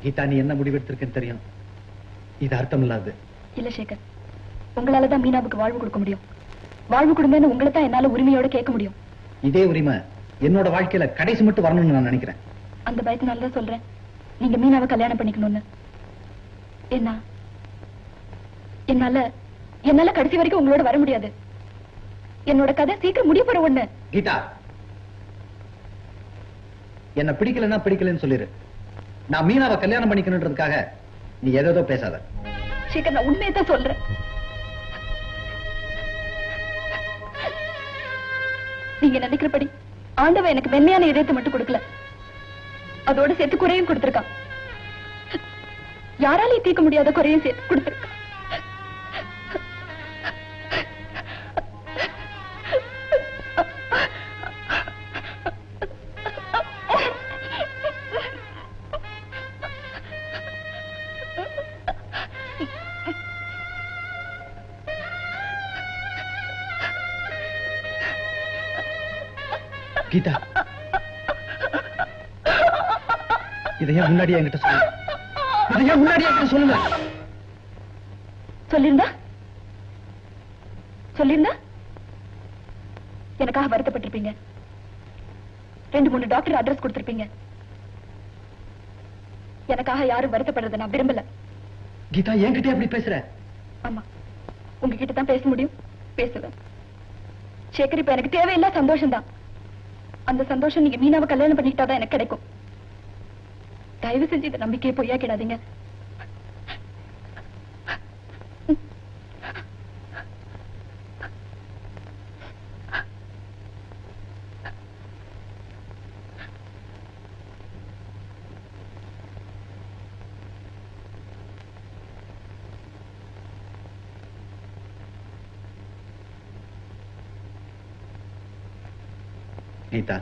கீதா, நீ என்ன முடிவெடுத்திருக்கேன்னு தெரியும். இது அர்த்தம் இல்லாது. இல்ல சேகர், உங்களாலதான் மீனாவுக்கு வாழ்வு கொடுக்க முடியும். வாழ்வு கொடுங்கன்னு உங்களை தான் என்னால உரிமையோட கேட்க முடியும். இதே உரிமை என்னோட வாழ்க்கையில கடைசி மட்டும் வரணும்னு நான் நினைக்கிறேன். அந்த பயத்தினாலதான் சொல்றேன், நீங்க மீனாவை கல்யாணம் பண்ணிக்கணும்னு. என்னால கடைசி வரைக்கும் உங்களோட வர முடியாது. என்னோட கதை சீக்கிரம் முடிய போற ஒண்ணு. கீதா, என்ன பிடிக்கலன்னா பிடிக்கலன்னு சொல்லிரு. நான் மீனாவை கல்யாணம் பண்ணிக்கணுன்றதுக்காக நீ ஏதோ பேசாத. சேகர், நான் உண்மையை தான் சொல்றேன். நீங்க நினைக்கிறபடி ஆண்டவன் எனக்கு மென்மையான இதயத்தை மட்டும் கொடுக்கல, அதோட சேர்த்து குறையும் கொடுத்திருக்கான். யாராலையும் தீர்க்க முடியாத குறையும் சேர்த்து கொடுத்திருக்கான். கீதா, இதையா முன்னாடியே என்கிட்ட சொல்லு. இதையா முன்னாடியே என்கிட்ட சொல்லுங்க. சொல்லிருந்தா எனக்காக வருத்தப்பட்டிருப்பீங்க. 2-3 டாக்டர் அட்ரஸ் கொடுத்திருப்பீங்க. எனக்காக யாரும் வருத்தப்படுறத நான் விரும்பல. கீதா, என்கிட்ட எப்படி பேசுற? ஆமா, உங்ககிட்ட தான் பேச முடியும், பேசுவேன். சேகர், இப்ப எனக்கு தேவையில்லை சந்தோஷம் தான். அந்த சந்தோஷம் நீங்க மீனாவை கல்யாணம் பண்ணிக்கிட்டாதான் எனக்கு கிடைக்கும். தயவு செஞ்சு இந்த நம்பிக்கையை பொய்யா கிடாதீங்க. கீதா,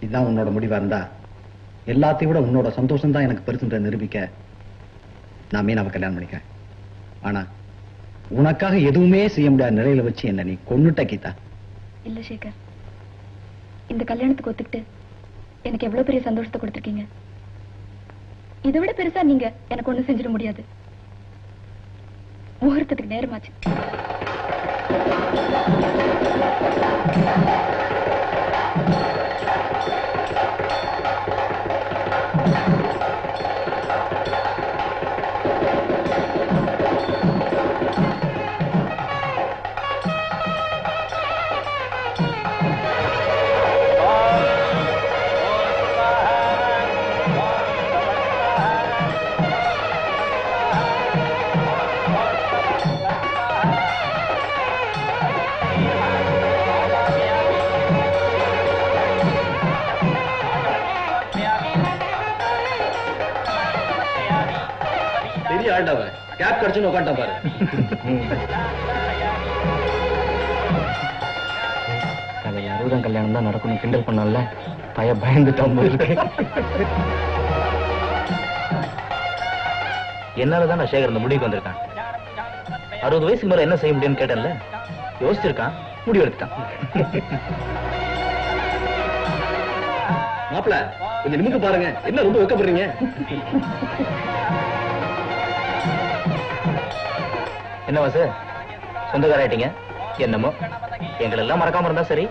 இதுதான் உன்னோட முடிவா இருந்தா எல்லாத்தையும் விட உன்னோட சந்தோஷம் தான் எனக்கு பெருசுன்ற நிரூபிக்க நான் மீனாவை கல்யாணம் பண்ணிக்கிறேன். ஆனா உனக்காக எதுவுமே செய்ய முடியாத நிலையில வச்சு என்ன நீ கொன்னுட்ட கீதா. இல்ல சேகர், இந்த கல்யாணத்துக்கு ஒத்துக்கிட்டு எனக்கு எவ்வளவு பெரிய சந்தோஷத்தை கொடுத்திருக்கீங்க. இதை விட பெருசா நீங்க எனக்கு ஒண்ணு செஞ்சிட முடியாது. முகூர்த்தத்துக்கு நேரமாச்சு. கேப் கிடைச்சுன்னு உட்காந்துட்டான் பாரு. அதை 60ஆம் கல்யாணம் தான் நடக்கணும் கிண்டல் பண்ணல, பயந்துட்டான் போல இருக்கு. என்னாலதான் நான் சேகர் இந்த முடிவுக்கு வந்திருக்கான். 60 வயசுக்கு மேல என்ன செய்ய முடியும்னு கேட்டேன்ல, யோசிச்சிருக்கான், முடிவு எடுத்துட்டான். மாப்பிள, கொஞ்சம் நிமிந்து பாருங்க, என்ன ரொம்ப வெக்கப்படுறீங்க? என்ன வாசு, சொந்தக்காராயிட்டீங்க என்னமோ, எங்களெல்லாம் மறக்காம இருந்தா சரி.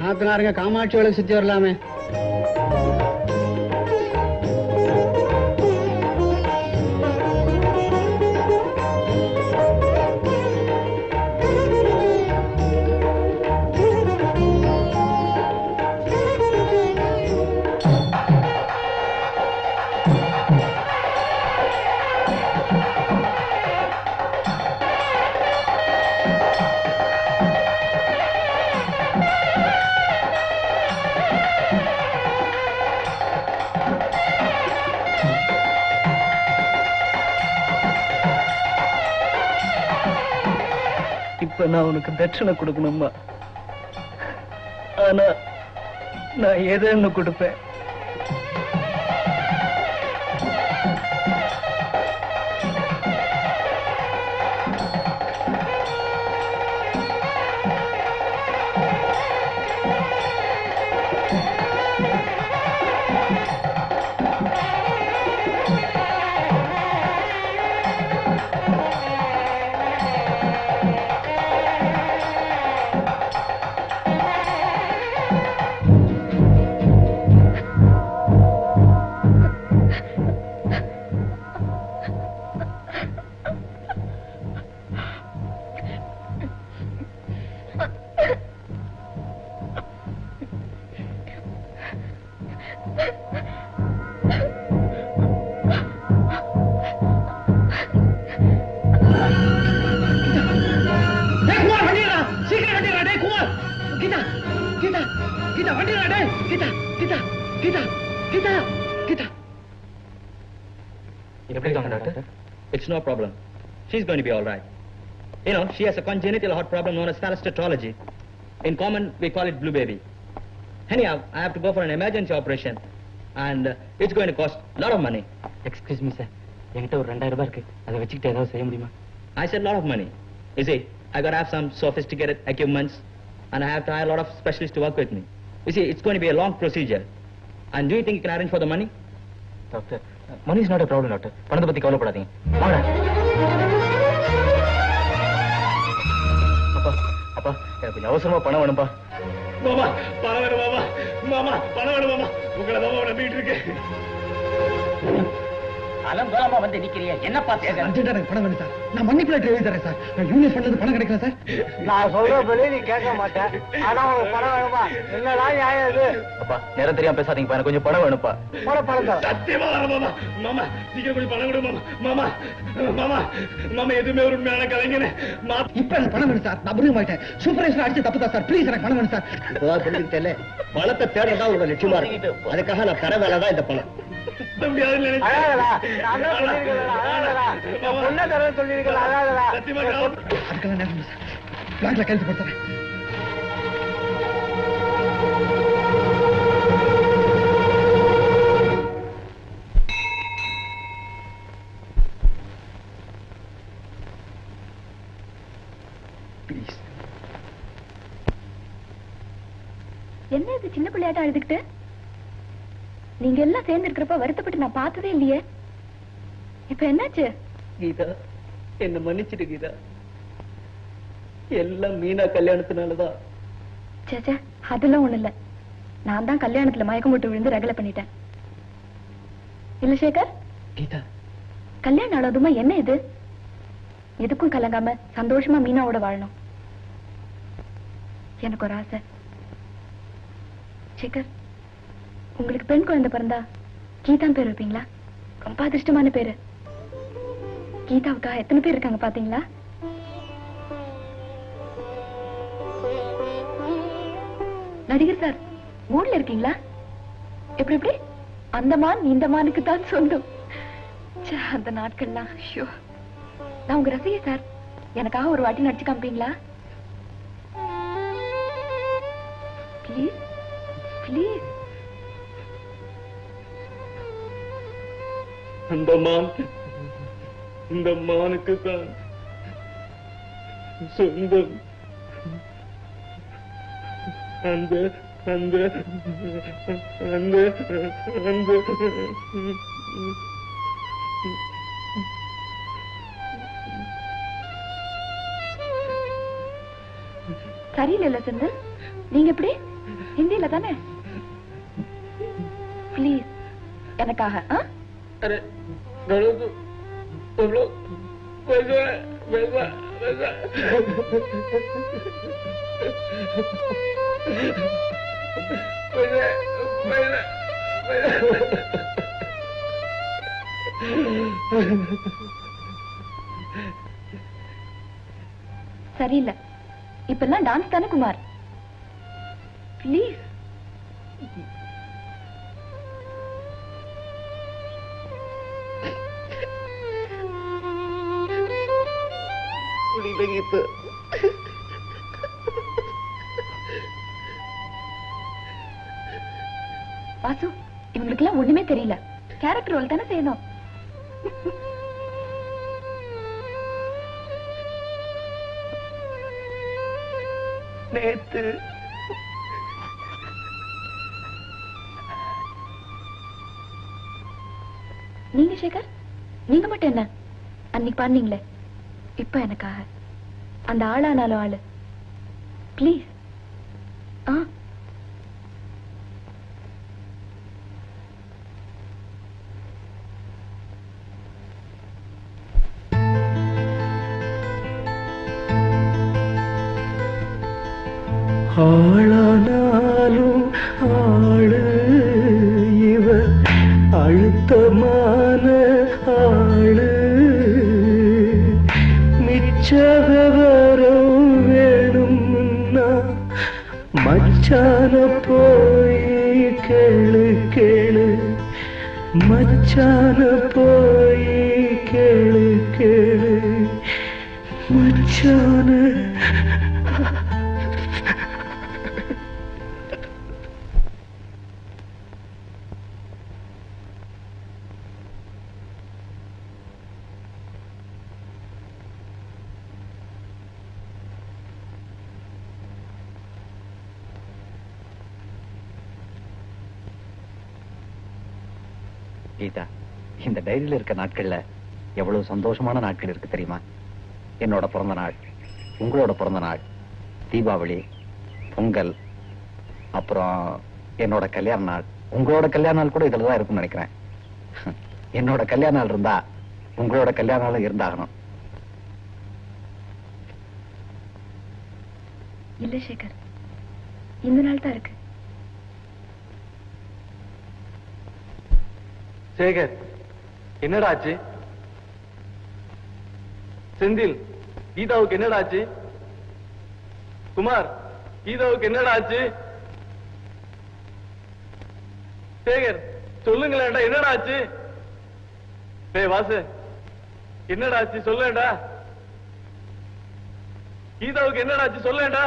நாத்தனாருங்க காமாட்சி விளக்கு சுத்தி வரலாமே. இப்ப நான் உனக்கு தட்சணை கொடுக்கணுமா? ஆனா நான் எதுன்னு கொடுப்பேன்? It's no problem. She's going to be all right. You know, she has a congenital heart problem known as phallostetrology. In common, we call it blue baby. Anyhow, I have to go for an emergency operation, and it's going to cost a lot of money. Excuse me, sir. என்கிட்ட ஒரு 2000 ரூபாய் இருக்கு. அதை வச்சுக்கிட்டு ஏதாவது செய்ய முடியுமா? I said a lot of money. You see, I got to have some sophisticated equipments, and I have to hire a lot of specialists to work with me. You see, it's going to be a long procedure. And do you think you can arrange for the money? Doctor, money is not a problem, doctor. பணத்தை பத்தி கவலைப்படாதீங்க. வாங்க. அப்பா, எனக்கு கொஞ்சம் அவசரமா பணம் வேணும்பா. மாமா, பணம் வேணும் மாமா. மாமா, பணம் வேணும் மாமா. உங்களை மாமா நம்பிட்டு இருக்கேன். அலங்கோலமா வந்து நிக்கிறிய என்னப்பா பேசுற? எனக்கு பணம் வேணும் சார். நான் மணி பிளேட் எழுதி தரேன் சார். நான் யூனியன் ஃபண்ட்ல பணம் கிடைக்கல சார். நான் சொல்றபடி நீ கேட்க மாட்டேன். ஆனா உனக்கு பணம் வேணுமா? என்னடா நியாயம் இது? அப்பா, நேரம் தெரியாம பேசாதீங்க. எனக்கு கொஞ்சம் பணம் வேணும்ப்பா. பணம் தான். சத்தியமா வர மாமா. மாமா, சீக்கிரம் கொஞ்சம் பணம் கொடு மாமா. மாமா, மாமா, மாமா எதுவுமே ஒரு உண்மையான கலைஞனே. இப்ப எனக்கு பணம் வேணும் சார். நான் புரிஞ்சு மாட்டேன். சூப்பர்வைசர் அடிச்சு தப்பு தான் சார். ப்ளீஸ் எனக்கு பணம் வேணும் சார். இப்போதான் புரிஞ்சுக்கிட்டேல. பணத்தை தேடுறதா உங்களோட லட்சியமா இருக்கு. அதுக்காக நான் தர வேலை தான் இந்த பணம். அதுக்கெல்லாம் நேரம் சார். பிளாக்ல கைது போட்டுறேன். என்ன இது சின்ன பிள்ளையாட்டம் அழுதுகிட்டு? நீங்க எல்லாம் சேர்ந்து இருக்கிறப்ப வருத்தப்பட்டு நான் பார்த்ததே இல்லையே. இப்ப என்னாச்சு? கீதா, என்ன மன்னிச்சிட்டு கீதா. எல்லாம் மீனா கல்யாணத்தினாலதான். சேச்சே, அதெல்லாம் ஒண்ணு இல்ல. நான் தான் கல்யாணத்துல மயக்கம் போட்டு விழுந்து ரகலை பண்ணிட்டேன். இல்ல சேகர்? கீதா, கல்யாணம் ஆனதுமா என்ன இது? எதுக்கும் கலங்காம சந்தோஷமா மீனாவோட வாழணும். எனக்கு ஒரு ஆசை. சேகர், உங்களுக்கு பெண் குழந்தை பிறந்தா கீதான் பேர் வைப்பீங்களா? ரொம்ப அதிர்ஷ்டமான பேரு. கீதாவுக்கா எத்தனை பேர் இருக்காங்க பாத்தீங்களா? நடிகர் சார், மூட்ல இருக்கீங்களா? எப்படி எப்படி? அந்த மான் இந்த மானுக்கு தான் சொந்தம். அந்த நாட்கள்லாம் ஐயோ. நான் உங்க ரசிகை சார். எனக்காக ஒரு வாட்டி நடிச்சு காமிப்பீங்களா? Please please. இந்த மானுக்கு தான் சொந்தம். அந்த அந்த அந்த அந்த சரியில்லை செந்தில், நீங்க எப்படி? ஹிந்தியில தானே? ப்ளீஸ் எனக்காக. अरे डरो तो तुम लोग वैसा वैसा वैसा वैसा சரியில்லை. இப்பெல்லாம் டான்ஸ் தானே குமார்? ப்ளீஸ். gitu. வாசு, இவங்களுக்கெல்லாம் ஒண்ணுமே தெரியல. கேரக்டர் ரோல் தானே செய்யணும். நேத்து நீங்க சேகர், நீங்க மட்டும் என்ன அன்னைக்கு பாடுனீங்களே, இப்ப எனக்காக அந்த ஆளானாலும் ஆளு. ப்ளீஸ். ஆளானாலும் ஆளு இவ அழுத்தமான ஆளு, மிச்ச விவரம் வேணும்னா மச்சான போய் கேளு கேளு, மச்சான போய் கேளு கேளு, மச்சான. கீதா, இந்த டைரியில இருக்க நாட்கள்ல எவ்வளவு சந்தோஷமான நாட்கள் இருக்கு தெரியுமா? என்னோட பிறந்த நாள், உங்களோட பிறந்த நாள், தீபாவளி, பொங்கல், அப்புறம் என்னோட கல்யாண நாள். உங்களோட கல்யாண நாள் கூட இதுலதான் இருக்கும்னு நினைக்கிறேன். என்னோட கல்யாண நாள் இருந்தா உங்களோட கல்யாண நாள் இருந்தாகணும். இல்ல சேகர், இந்த நாள் தான் இருக்கு. சேகர், என்னடா ஆச்சு? செந்தில், கீதாவுக்கு என்னடா ஆச்சு? குமார், கீதாவுக்கு என்னடா ஆச்சு? சேகர், சொல்லுங்களேன்டா, என்னடா ஆச்சு? டேய் வாசு, என்னடா ஆச்சு சொல்லேன்டா. கீதாவுக்கு என்னடா ஆச்சு சொல்லேன்டா.